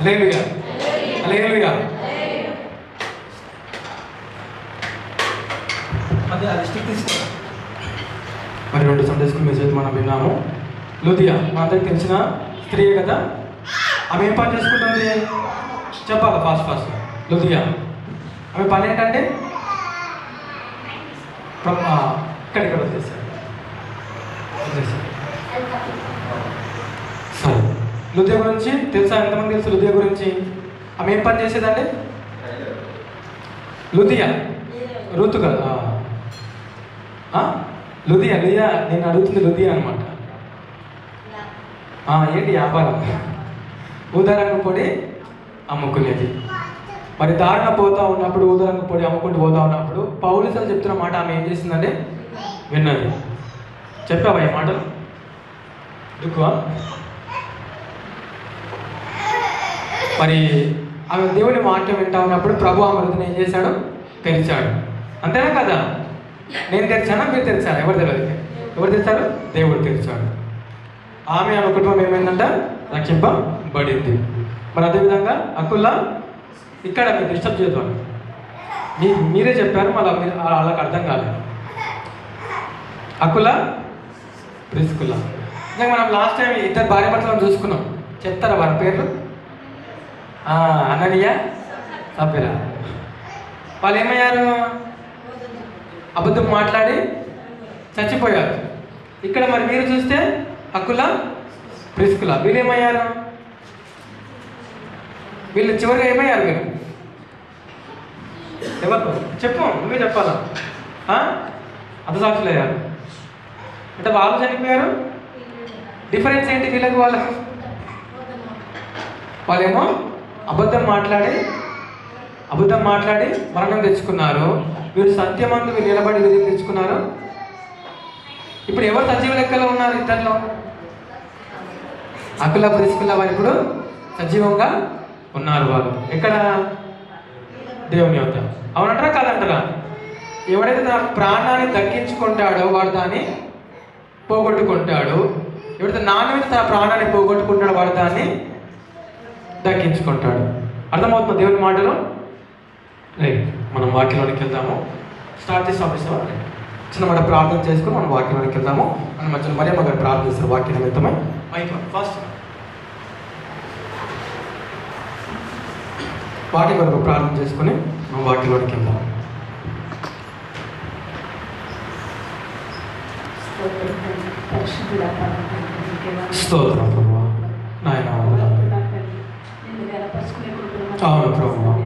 హల్లెలూయా, హల్లెలూయా. మరి 2 Sunday school message మనం విన్నాము. లూదియా మనందరికి తెలిసిన స్త్రీ కదా. ఆమె ఏం పని చేసుకుంటుంది చెప్పాలి ఫాస్ట్. లూదియా ఆమె పని ఏంటంటే ఇక్కడ వచ్చేసారు. సరే, లూదియా గురించి తెలుసా? ఎంతమంది తెలుసు లూదియా గురించి? ఆమె ఏం పని చేసేదండి? లూదియా ఋతు కదా. లూదియా నేను అడుగుతుంది లూదియా అనమాట. ఏంటి వ్యాపారం? ఊదారంగు పొడి అమ్ముకునేది. మరి దారిన పోతా ఉన్నప్పుడు ఊదారంగు పొడి అమ్ముకుంటూ పోతా ఉన్నప్పుడు పౌలుసలు చెప్తున్న మాట ఆమె ఏం చేసిందంటే విన్నది. చెప్పావా ఈ మాటలు? దుక్కువా? మరి ఆమె దేవుని మాట వింటా ఉన్నప్పుడు ప్రభు ఆమె హృదయం ఏం చేశాడు? తెరిచాడు. అంతేనా కదా? నేను తెరిచానా మీరు తెరిచారా? ఎవరు తెలియదు. ఎవరు తెరిచారు? దేవుడు తెరిచాడు. ఆమె కుటుంబం ఏమైందంట? రక్షింపబడింది. మరి అదేవిధంగా అకుల్లా ఇక్కడ మీరు డిస్టర్బ్ చేద్దాం. మీరే చెప్పారు, మళ్ళీ వాళ్ళకి అర్థం కాలేదు. అకుల్లా ప్రిస్కుల్లా. ఇంకా మనం లాస్ట్ టైం 2 భార్య భర్తలను చూసుకున్నాం. చెప్తారా వారి పేర్లు? అననీయ, సఫీరా. వాళ్ళు ఏమయ్యారు? అబద్ధం మాట్లాడి చచ్చిపోయారు. ఇక్కడ మరి మీరు చూస్తే అకుల్లా ప్రిస్కుల్లా వీళ్ళు ఏమయ్యారు? వీళ్ళు చివరిగా ఏమయ్యారు? మీరు ఎవరు చెప్పు, నువ్వే చెప్పాలా? అర్థసాక్షులు అయ్యారు అంటే వాళ్ళు చనిపోయారు. డిఫరెన్స్ ఏంటి వీళ్ళకి? వాళ్ళేమో అబద్ధం మాట్లాడి మరణం తెచ్చుకున్నారు. వీరు సత్యమందు వీళ్ళు నిలబడి విజయం తెచ్చుకున్నారు. ఇప్పుడు ఎవరు సజీవ లెక్కలో ఉన్నారు? ఇద్దరిలో అకుల్లా ప్రిస్కుల్లా వారు ఇప్పుడు సజీవంగా ఉన్నారు. వాళ్ళు ఎక్కడ? దేవుని వద్ద. అవునంటారా కాదంటారా? ఎవడైతే తన ప్రాణాన్ని దక్కించుకుంటాడో వాడు దాన్ని పోగొట్టుకుంటాడు. ఎవరైతే నాన్న మీద తన ప్రాణాన్ని పోగొట్టుకుంటాడో వాడు దాన్ని దక్కించుకుంటాడు. అర్థమవుతుంది దేవుని మాటలు? మనం వాక్యంలోనికి వెళ్దాము. స్టార్ట్ చేసి పంపిస్తాం. చిన్న మాట ప్రార్థన చేసుకుని మనం వాక్యంలోనికి వెళ్దాము. మనం మధ్యలో మరియమ్మ గారు ప్రార్థన చేస్తారు వాక్యం నిమిత్తమై. ఫస్ట్ వాటి వరకు ప్రార్థన చేసుకుని మనం వాక్యంలోనికి వెళ్దాం. స్తోత్రం ప్రభువా. నాయన అవును ప్రభు,